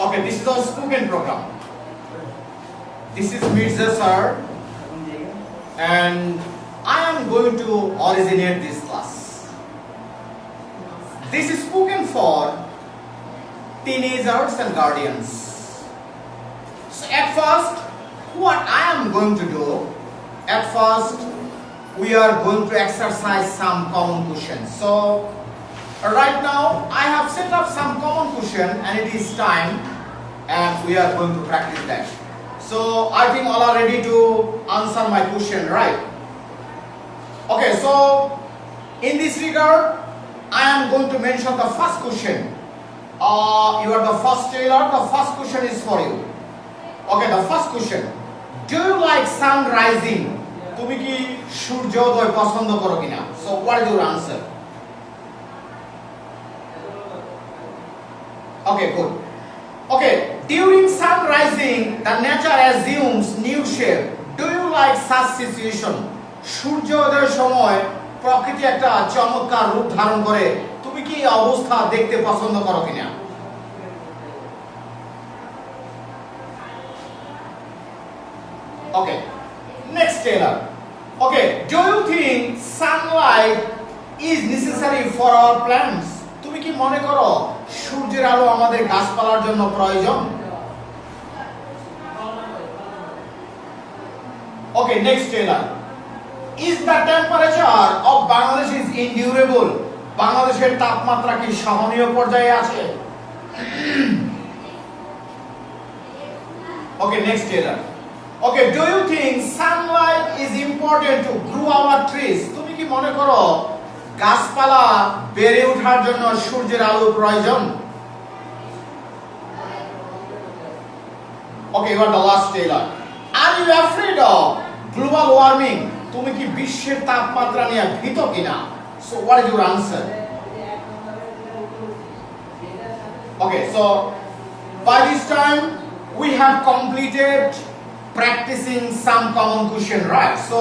Okay, this is our spoken program. This is Mirza sir, and I am going to originate this class. This is spoken for teenagers and guardians. So at first, what I am going to do, at first, we are going to exercise some common questions. So right now, I have set up some common question and it is time and we are going to practice that. So I think all are ready to answer my question, right? Okay, so in this regard, I am going to mention the first question. You are the first tailor, the first question is for you. Okay, the first question. Do you like sun rising? তুমি কি সূর্যোদয় পছন্দ করো কিনা? So what is your answer? Okay, good. Okay, during sun rising, the nature assumes new shape. Do you like such situation? সূর্যোদয়ের সময় প্রকৃতি একটা চমৎকার রূপ ধারণ করে। তুমি কি এই অবস্থা দেখতে পছন্দ করো কিনা? Okay, next tailor. Okay, do you think sunlight is necessary for our plants? তুমি কি মনে করো সূর্যের আলো আমাদের গাছপালার জন্য প্রয়োজন? Okay, next tailor. Is the temperature of Bangladesh is endurable? বাংলাদেশের তাপমাত্রা কি সহনীয় পর্যায়ে আছে? Okay, next tailor. Okay, do you think sunlight is important to grow our trees? তুমি কি মনে করো গাছপালা বেড়ে ওঠার জন্য সূর্যের আলো প্রয়োজন? Okay, you are the last tailor. Are you afraid of global warming? তুমি কি বিশ্বের তাপমাত্রা নিয়ে ভীত কিনা? So what is your answer? Okay, so by this time we have completed practicing some common question, right? So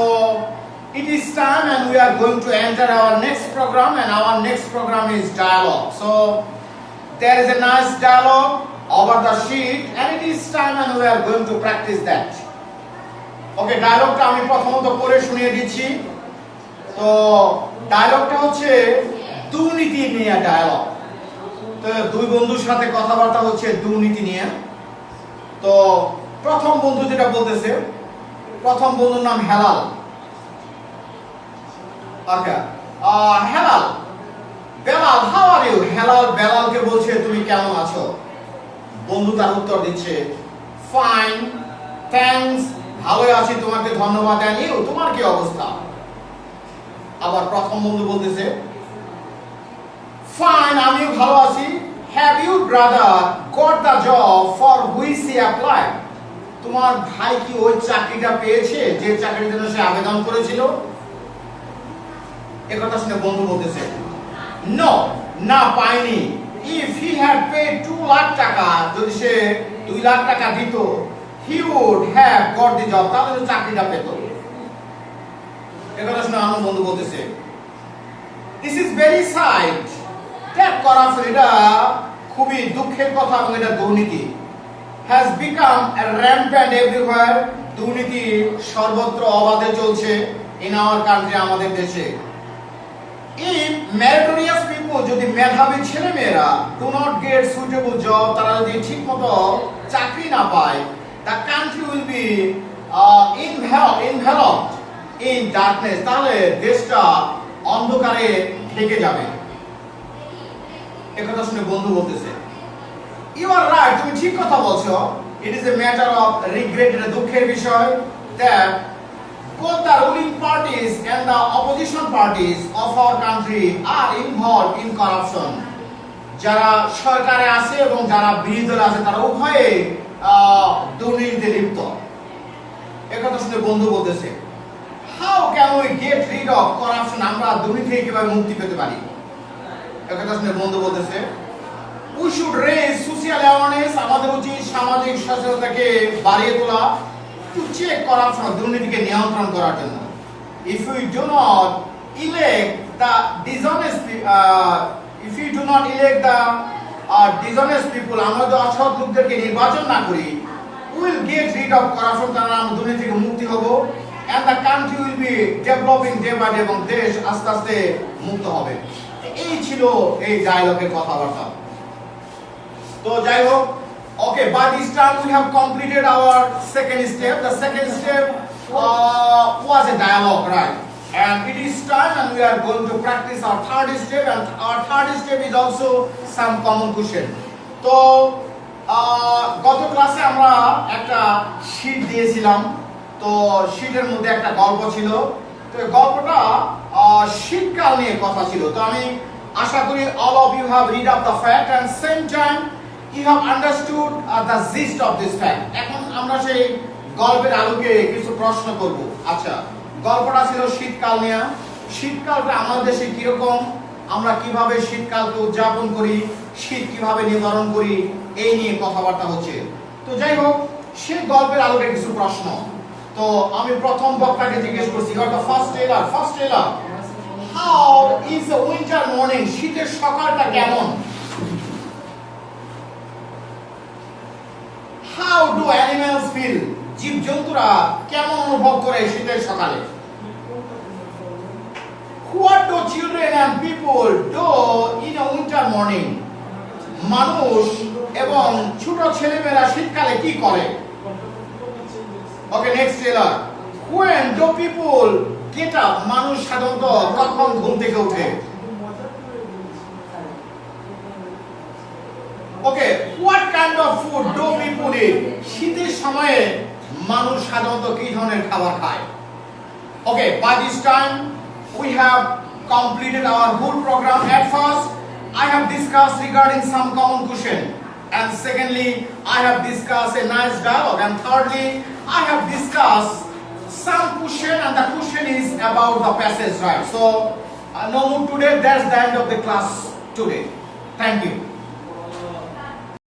it is time and we are going to enter our next program, and our next program is dialogue. So there is a nice dialogue over the sheet and it is time and we are going to practice that. Okay, dialogue-টা আমি প্রথমত পড়ে শুনিয়ে দিচ্ছি। তো ডায়লগটা হচ্ছে দুর্নীতি নিয়ে ডায়লগ। তো দুই বন্ধুর সাথে কথাবার্তা হচ্ছে দুর্নীতি নিয়ে। তো প্রথম বন্ধু যেটা বলতেছে, প্রথম বন্ধুর নাম Helal. Okay, Helal, Belal, how are you? Helal বেলালকে বলছে তুমি কেমন আছো? বন্ধু তার উত্তর দিচ্ছে ফাইন, থ্যাঙ্কস, ভালো আছি, তোমাকে ধন্যবাদ। এন্ড ইউ, তোমার কি অবস্থা? আবার প্রথম বন্ধু বলতেছে ফাইন, আমিও ভালো আছি। Have you brother got the job for which he applied? তোমার ভাই কি ওই চাকরিটা পেয়েছে যে চাকরির জন্য সে আবেদন করেছিল? একথা শুনে বন্ধু বলতেছে নো, না পায়নি। If he had paid 2 lakh taka, যদি সে 2 লাখ টাকা দিত, he would have got the job, তাহলে চাকরিটা পেত। একথা শুনে আমার বন্ধু বলতেছে this is very sad that corruption, এটা খুবই দুঃখের কথা এবং এটা দুর্নীতি। has become a rampant everywhere, দুর্নীতি সর্বত্র অবাধে চলছে in our country, আমাদের দেশে। if meritorious people, যদি মেধাবী ছেলেমেয়েরা do not get suitable job, তারা যদি ঠিকমতো চাকরি না পায়, the country will be enveloped in darkness, তাহলে দেশটা অন্ধকারে ঢেকে যাবে। একথা শুনে বন্ধু বলতেছে You are right, তুমি ঠিক কথা বলছো। It is a matter of regret, এটা দুঃখের বিষয় that both the ruling parties and the opposition parties of our country are involved in corruption. যারা সরকারে আছে এবং যারা বিরোধী দলে আছে তারা উভয়ে দুর্নীতিতে লিপ্ত। একথা শুনে বন্ধু বলতেছে How can we get rid of corruption? আমরা দুর্নীতি থেকে কিভাবে মুক্তি পেতে পারি? একথা শুনে বন্ধু বলতেছে We should raise social awareness, আমাদের উচিত সামাজিক সচেতনতাকে বাড়িয়ে তোলা to check corruption, দুর্নীতিকে নিয়ন্ত্রণ করার জন্য। If we do not elect the dishonest, if we do not elect the dishonest people, আমরা যদি অসৎ লোকদেরকে নির্বাচন না করি, we will get rid of corruption, তারা আমরা দুর্নীতি থেকে মুক্তি হব, and the country will be developing day by day, এবং দেশ আস্তে আস্তে মুক্ত হবে। এই ছিল এই ডায়লগের কথাবার্তা। তো যাই হোক, okay, by this time we have completed our second step. The second step was a dialogue, right? And it is time, and we are going to practice our third step, and our third step is also some common question. তো গত ক্লাসে আমরা একটা sheet দিয়েছিলাম, তো শীটের মধ্যে একটা গল্প ছিল। তো গল্পটা শীতকাল নিয়ে কথা ছিল। তো আমি আশা করি all of you have read up the fact and same time you have understood the gist of this fact. এখন আমরা সেই গল্পের আলোকে কিছু প্রশ্ন করব। আচ্ছা, গল্পটা ছিল শীতকাল নিয়ে। শীতকালটা আমাদের দেশে কিরকম, আমরা কিভাবে শীতকালকে উদযাপন করি, শীত কিভাবে নিবারণ করি, এই নিয়ে কথাবার্তা হচ্ছে। তো যাই হোক, সেই গল্পের আলোকে কিছু প্রশ্ন। তো আমি প্রথম বক্তাকে জিজ্ঞেস করছি, you are the first teller, how is the winter morning, শীতের সকালটা কেমন? হাউ ডু অ্যানিমালস ফিল, জীবজন্তুরা কেমন অনুভব করে শীতের সকালে? What do children and people do in a winter morning? মানুষ এবং ছোট ছেলেমেয়েরা শীতকালে কি করে? Okay, next teller, when do people get up, মানুষ সাধারণত কখন ঘুম থেকে ওঠে? Okay, what kind of food do people eat? শীতের সময়ে মানুষ সাধারণত কি ধরনের খাবার খায়? Okay, by this time we have completed our whole program. At first I have discussed regarding some common question, and secondly I have discussed a nice dialogue, and thirdly I have discussed some question, and the question is about the passage, right? So no more today, that's the end of the class today. Thank you.